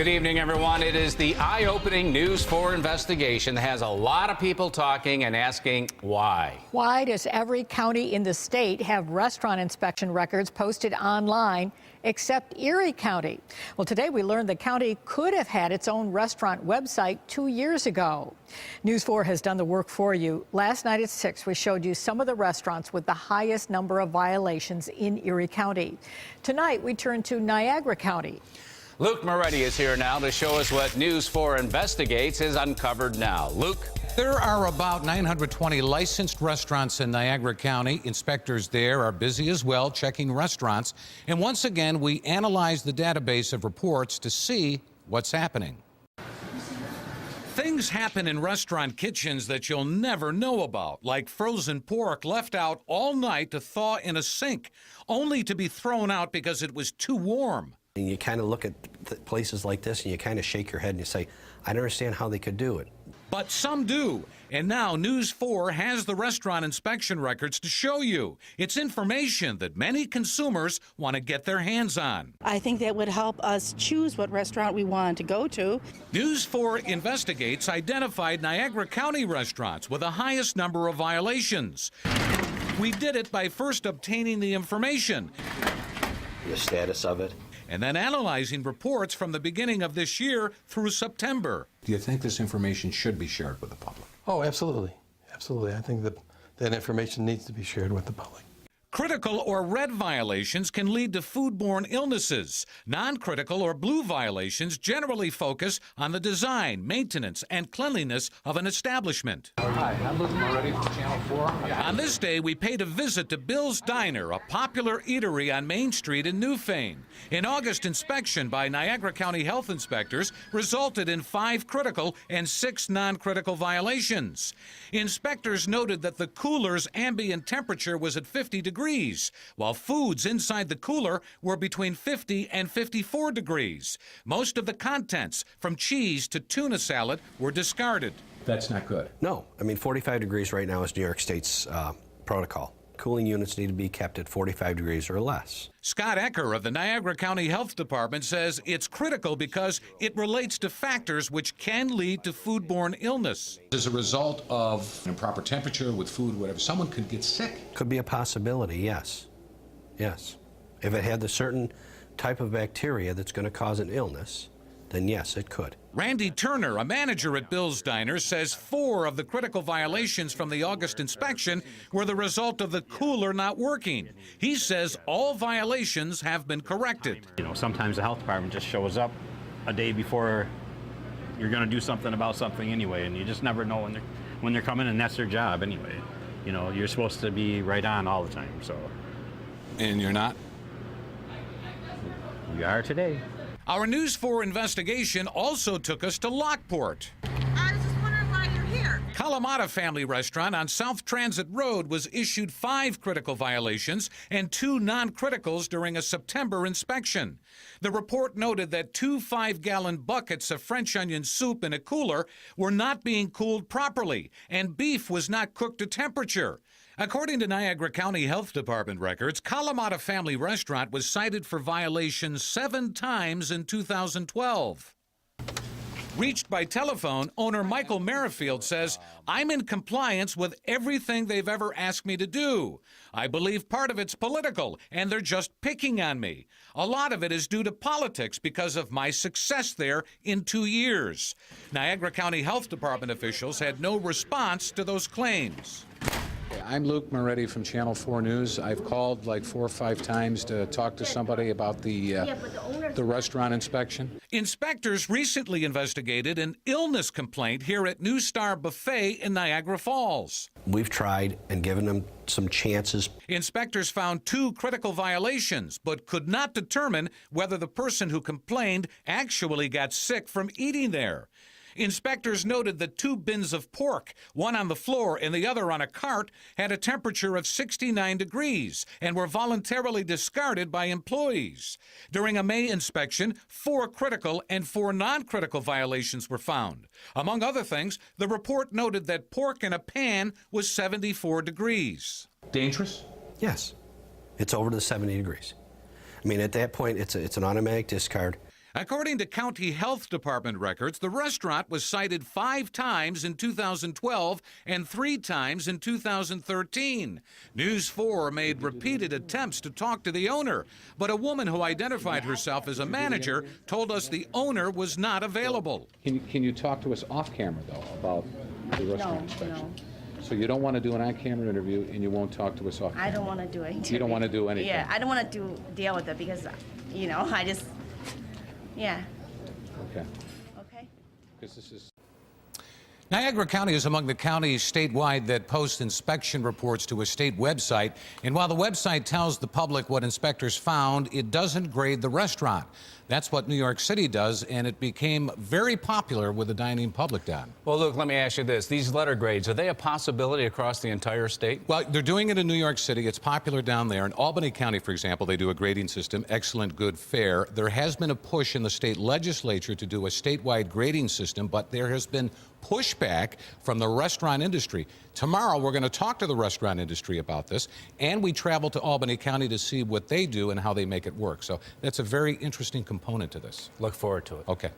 Good evening, everyone. It is the eye-opening News 4 investigation that has a lot of people talking and asking why. Why does every county in the state have restaurant inspection records posted online except Erie County? Well, today we learned the county could have had its own restaurant website 2 years ago. News 4 has done the work for you. Last night at 6, we showed you some of the restaurants with the highest number of violations in Erie County. Tonight, we turn to Niagara County. Luke Moretti is here now to show us what News 4 Investigates has uncovered now. Luke? There are about 920 licensed restaurants in Niagara County. Inspectors there are busy as well, checking restaurants. And once again, we analyze the database of reports to see what's happening. Things happen in restaurant kitchens that you'll never know about, like frozen pork left out all night to thaw in a sink, only to be thrown out because it was too warm. And you kind of look at places like this and you kind of shake your head and you say, I don't understand how they could do it. But some do. And now News 4 has the restaurant inspection records to show you. It's information that many consumers want to get their hands on. I think that would help us choose what restaurant we want to go to. News 4 Investigates identified Niagara County restaurants with the highest number of violations. We did it by first obtaining the information, The status of it. and then analyzing reports from the beginning of this year through September. Do you think this information should be shared with the public? Oh, absolutely. Absolutely. I think that information needs to be shared with the public. Critical or red violations can lead to foodborne illnesses. Non-critical or blue violations generally focus on the design, maintenance, and cleanliness of an establishment. Hi, I'm Luke Moretti from Channel 4. On this day, we paid a visit to Bill's Diner, a popular eatery on Main Street in Newfane. An August inspection by Niagara County health inspectors resulted in 5 critical and 6 non-critical violations. Inspectors noted that the cooler's ambient temperature was at 50 degrees, while foods inside the cooler were between 50 and 54 degrees. Most of the contents, from cheese to tuna salad, were discarded. That's not good. No, I mean 45 degrees right now is New York State's protocol. Cooling units need to be kept at 45 degrees or less. Scott Ecker of the Niagara County Health Department says it's critical because it relates to factors which can lead to foodborne illness. As a result of improper temperature with food, whatever, someone could get sick. Could be a possibility, yes. Yes. If it had the certain type of bacteria that's going to cause an illness, then yes, it could. Randy Turner, a manager at Bill's Diner, says 4 of the critical violations from the August inspection were the result of the cooler not working. He says all violations have been corrected. You know, sometimes the health department just shows up a day before you're going to do something about something anyway, and you just never know when they're coming, and that's their job anyway. You know, you're supposed to be right on all the time, so. And you're not? You are today. Our News 4 investigation also took us to Lockport. I was just wondering why you're here. Kalamata Family Restaurant on South Transit Road was issued 5 critical violations and 2 non-criticals during a September inspection. The report noted that 2 5-gallon buckets of French onion soup in a cooler were not being cooled properly, and beef was not cooked to temperature. According to Niagara County Health Department records, Kalamata Family Restaurant was cited for violations 7 times in 2012. Reached by telephone, owner Michael Merrifield says, I'm in compliance with everything they've ever asked me to do. I believe part of it's political, and they're just picking on me. A lot of it is due to politics because of my success there in 2 years. Niagara County Health Department officials had no response to those claims. I'm Luke Moretti from Channel 4 News. I've called like 4 or 5 times to talk to somebody about the restaurant inspection. Inspectors recently investigated an illness complaint here at New Star Buffet in Niagara Falls. We've tried and given them some chances. Inspectors found 2 critical violations, but could not determine whether the person who complained actually got sick from eating there. Inspectors noted that 2 bins of pork, one on the floor and the other on a cart, had a temperature of 69 degrees and were voluntarily discarded by employees. During a May inspection, 4 critical and 4 non-critical violations were found. Among other things, the report noted that pork in a pan was 74 degrees. Dangerous? Yes. It's over to the 70 degrees. I mean, at that point, it's an automatic discard. According to county health department records, the restaurant was cited 5 times in 2012 and 3 times in 2013. News 4 made repeated attempts to talk to the owner, but a woman who identified herself as a manager told us the owner was not available. Can you talk to us off camera, though, about the restaurant inspection? So you don't want to do an on-camera interview, and you won't talk to us off camera? I don't want to do anything. You don't want to do anything? Yeah, I don't want to deal with it because, you know, I just, yeah. Okay. Okay. Because this is... Niagara County is among the counties statewide that post inspection reports to a state website. And while the website tells the public what inspectors found, it doesn't grade the restaurant. That's what New York City does, and it became very popular with the dining public, Don. Well, Luke, let me ask you this. These letter grades, are they a possibility across the entire state? Well, they're doing it in New York City. It's popular down there. In Albany County, for example, they do a grading system, excellent, good, fair. There has been a push in the state legislature to do a statewide grading system, but there has been pushback from the restaurant industry. Tomorrow, we're going to talk to the restaurant industry about this, and we travel to Albany County to see what they do and how they make it work. So that's a very interesting component to this. Look forward to it. Okay.